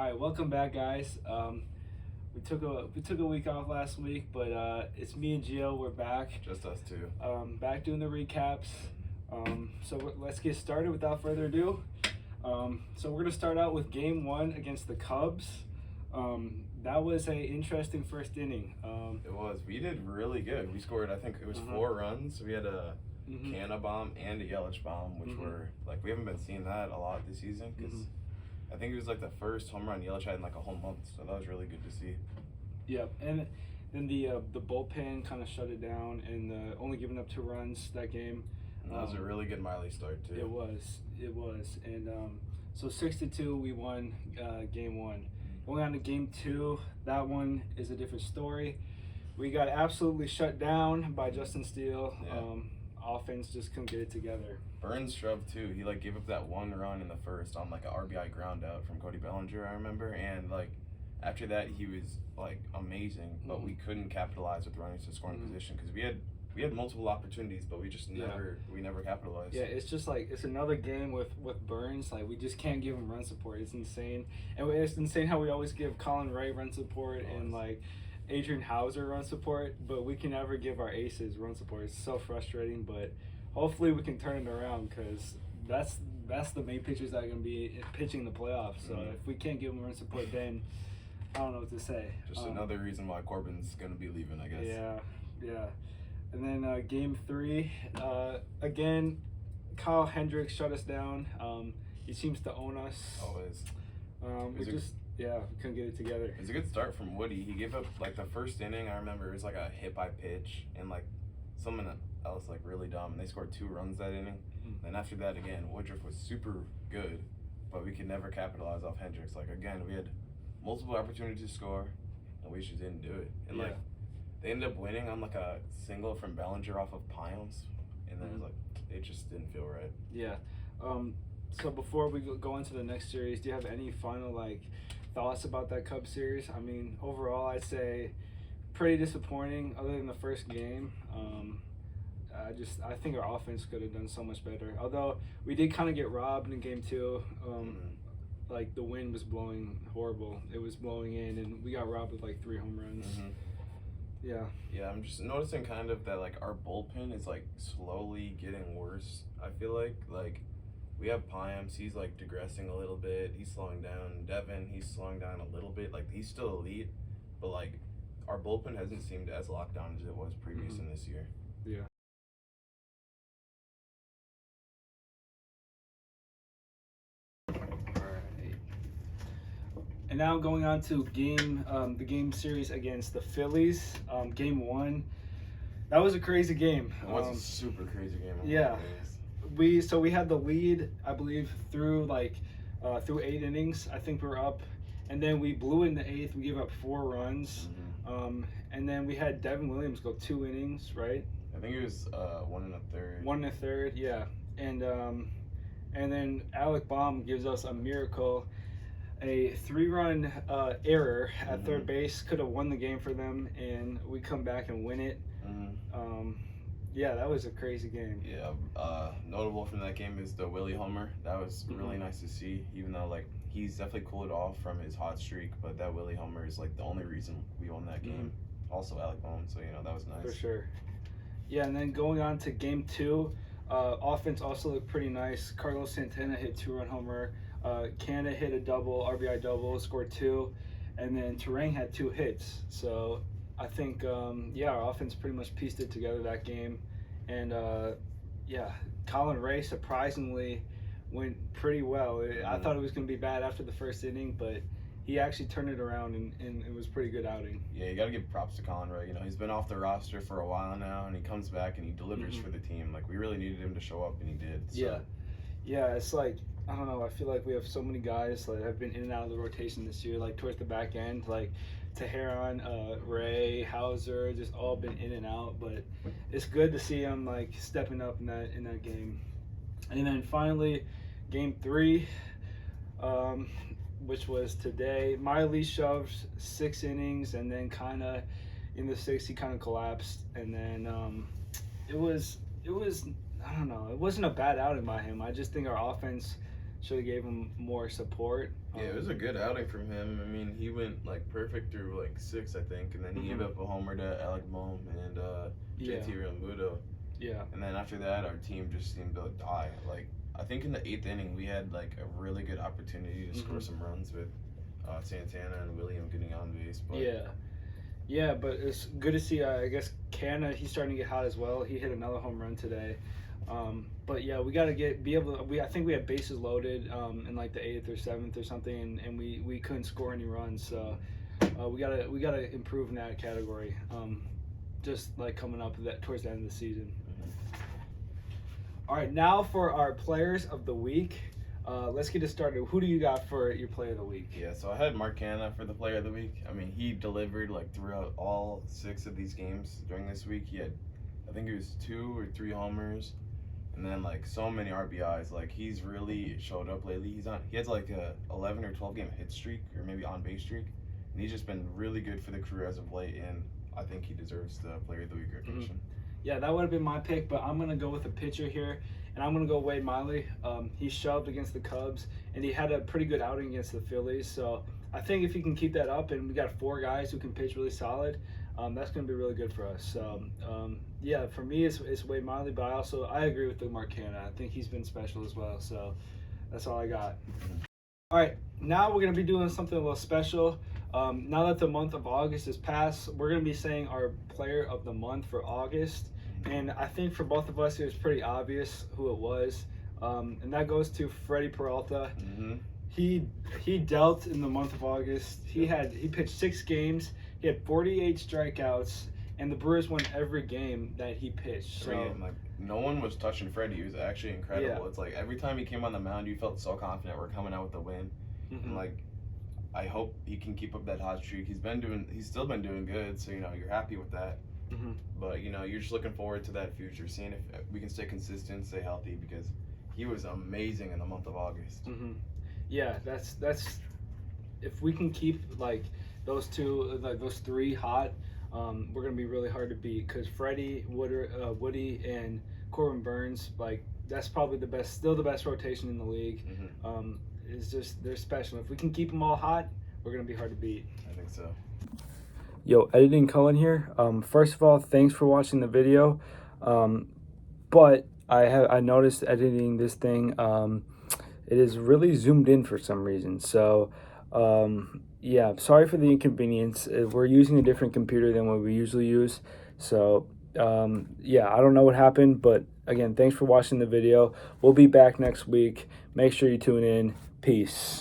right, welcome back, guys. We took a week off last week, but it's me and Gio. We're back, Just us two. back doing the recaps. Let's get started without further ado. So we're gonna start out with Game 1 against the Cubs. That was a interesting first inning. It was. We did really good. We scored, I think it was 4 runs. We had a Canna bomb and a Yelich bomb, which were like we haven't been seeing that a lot this season because I think it was like the first home run Yelich had in like a whole month, so that was really good to see. Yeah, and then the bullpen kind of shut it down and only giving up 2 runs that game. And that was a really good Miley start too. It was, and so 6-2 we won Game 1. Going on to Game 2, that one is a different story. We got absolutely shut down by Justin Steele. Yeah. Offense just couldn't get it together. Burns shoved too. He like gave up that 1 run in the first on like an RBI ground out from Cody Bellinger, I remember, and like after that he was like amazing, but we couldn't capitalize with runners to scoring position because we had multiple opportunities, but we just never capitalized. Yeah, it's just like it's another game with Burns. Like we just can't give him run support. It's insane, and it's insane how we always give Colin Ray run support and like Adrian Hauser run support, but we can never give our aces run support. It's so frustrating, but hopefully we can turn it around because that's the main pitchers that are going to be pitching the playoffs. So if we can't give them run support, then I don't know what to say. Just another reason why Corbin's going to be leaving, I guess. Yeah. And then Game 3, again, Kyle Hendricks shut us down. He seems to own us. Always. We couldn't get it together. It was a good start from Woody. He gave up like the first inning. I remember it was like a hit by pitch and like someone else like really dumb. And they scored 2 runs that inning. Then after that again, Woodruff was super good, but we could never capitalize off Hendricks. Like again, we had multiple opportunities to score, and we just didn't do it. And like they ended up winning on like a single from Bellinger off of Piles, and then it was like it just didn't feel right. Yeah. So before we go into the next series, do you have any final like thoughts about that Cubs series? I mean, overall, I'd say pretty disappointing. Other than the first game, I think our offense could have done so much better. Although we did kind of get robbed in Game 2. Like the wind was blowing horrible. It was blowing in, and we got robbed with like 3 home runs. Yeah, I'm just noticing kind of that like our bullpen is like slowly getting worse. I feel like we have Pyams, he's like digressing a little bit. He's slowing down. Devin, he's slowing down a little bit. Like he's still elite, but like our bullpen hasn't seemed as locked down as it was previous in this year. Yeah. And now going on to the game series against the Phillies. Game 1, that was a crazy game. It was a super crazy game. Yeah, we had the lead, I believe, through 8 innings. I think we were up, and then we blew in the 8th. We gave up 4 runs, and then we had Devin Williams go 2 innings, right? I think it was 1 1/3. 1 1/3, yeah, and then Alec Baum gives us a miracle. A 3-run error at third base could have won the game for them, and we come back and win it. Yeah, that was a crazy game. Yeah, notable from that game is the Willie homer. That was really nice to see, even though like he's definitely cooled off from his hot streak, but that Willie homer is like the only reason we won that game. Also Alec Baum, so that was nice. For sure. Yeah, and then going on to Game 2, offense also looked pretty nice. Carlos Santana hit 2-run homer. Canna hit a double, RBI double, scored 2, and then Terang had 2 hits. So I think, our offense pretty much pieced it together that game. And Colin Ray surprisingly went pretty well. I thought it was going to be bad after the first inning, but he actually turned it around, and it was a pretty good outing. Yeah, you got to give props to Colin Ray. He's been off the roster for a while now, and he comes back and he delivers for the team. Like, we really needed him to show up, and he did. So. Yeah, it's like, I don't know, I feel like we have so many guys that have been in and out of the rotation this year, like towards the back end, like Teheran, Ray, Hauser, just all been in and out, but it's good to see them like stepping up in that game. And then finally, Game 3, which was today, Miley shoved 6 innings, and then kind of in the 6th he kind of collapsed, and then it was I don't know, it wasn't a bad outing by him. I just think our offense should have gave him more support. Yeah, it was a good outing from him. I mean, he went like perfect through like 6, I think, and then he gave up a homer to Alec Bohm and JT Realmuto. Yeah. And then after that, our team just seemed to die. Like, I think in the 8th inning, we had like a really good opportunity to score some runs with Santana and William getting on base. But yeah, but it's good to see. I guess Canna, he's starting to get hot as well. He hit another home run today. But yeah, we got to be able to. I think we had bases loaded in like the 8th or 7th or something, and we couldn't score any runs. So we gotta improve in that category. Just like coming up towards the end of the season. All right, now for our players of the week. Let's get it started. Who do you got for your player of the week? Yeah, so I had Mark Canna for the player of the week. I mean, he delivered like throughout all 6 of these games during this week. He had, I think it was 2 or 3 homers, and then like so many RBIs. Like he's really showed up lately. He has like a 11 or 12 game hit streak or maybe on base streak, and he's just been really good for the crew as of late. And I think he deserves the player of the week recognition. Yeah, that would have been my pick, but I'm gonna go with a pitcher here. And I'm going to go Wade Miley. He shoved against the Cubs, and he had a pretty good outing against the Phillies. So I think if he can keep that up, and we got 4 guys who can pitch really solid, that's going to be really good for us. So, yeah, for me, it's Wade Miley, but I agree with the Mark Canna. I think he's been special as well. So that's all I got. All right, now we're going to be doing something a little special. Now that the month of August is past, we're going to be saying our player of the month for August. And I think for both of us, it was pretty obvious who it was. And that goes to Freddie Peralta. He dealt in the month of August. He pitched 6 games. He had 48 strikeouts, and the Brewers won every game that he pitched. So like no one was touching Freddie. He was actually incredible. Yeah. It's like every time he came on the mound, you felt so confident we're coming out with the win. And like, I hope he can keep up that hot streak. He's still been doing good. So you're happy with that. But you're just looking forward to that future, seeing if we can stay consistent, stay healthy, because he was amazing in the month of August. Yeah, that's if we can keep like those 3 hot, we're gonna be really hard to beat. Because Freddie, Woody, and Corbin Burns, like that's probably still the best rotation in the league. It's just they're special. If we can keep them all hot, we're gonna be hard to beat. I think so. Yo, Editing Cullen here. First of all, thanks for watching the video. But I noticed editing this thing, it is really zoomed in for some reason. So, yeah, sorry for the inconvenience. We're using a different computer than what we usually use. So, yeah, I don't know what happened, but again, thanks for watching the video. We'll be back next week. Make sure you tune in. Peace.